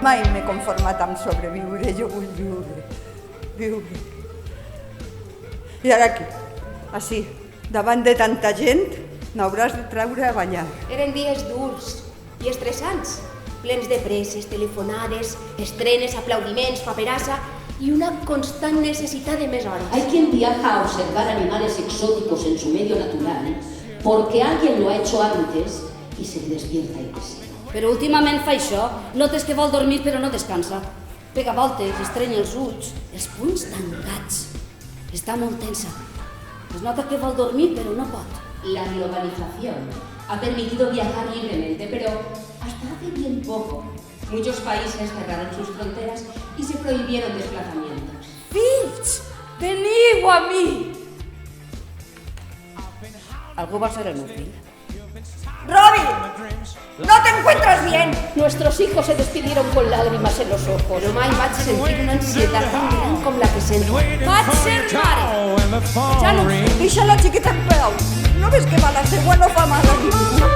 Mai m'he conformat amb sobreviure, jo vull viure. I ara aquí, així, davant de tanta gent, n'hauràs de treure a ballar. Eren dies durs i estressants, plens de presses, telefonades, estrenes, aplaudiments, paperassa y una constante necesidad de més hores. Hay quien viaja a observar animales exóticos en su medio natural porque alguien lo ha hecho antes y se le despierta el deseo. Però últimament fa això, notes que vol dormir però no descansa. Pega voltes, estrenya els ulls, els punys tancats. Està molt tensa. Es nota que vol dormir però no pot. La globalización ha permitido viajar libremente, pero hasta hace bien poco muchos países cerraron sus fronteras y se prohibieron desplazamientos. Fills, veniu a mi! Algú va ser el meu fill? ¡Robbie! ¡No te encuentras bien! Nuestros hijos se despidieron con lágrimas en los ojos. Pero mai vaig sentir una ansietat tan gran com la que sento. Vaig ser mare! Ja no, deixa la xiqueta en peu. No ves que va la segua no fa mal a ningú.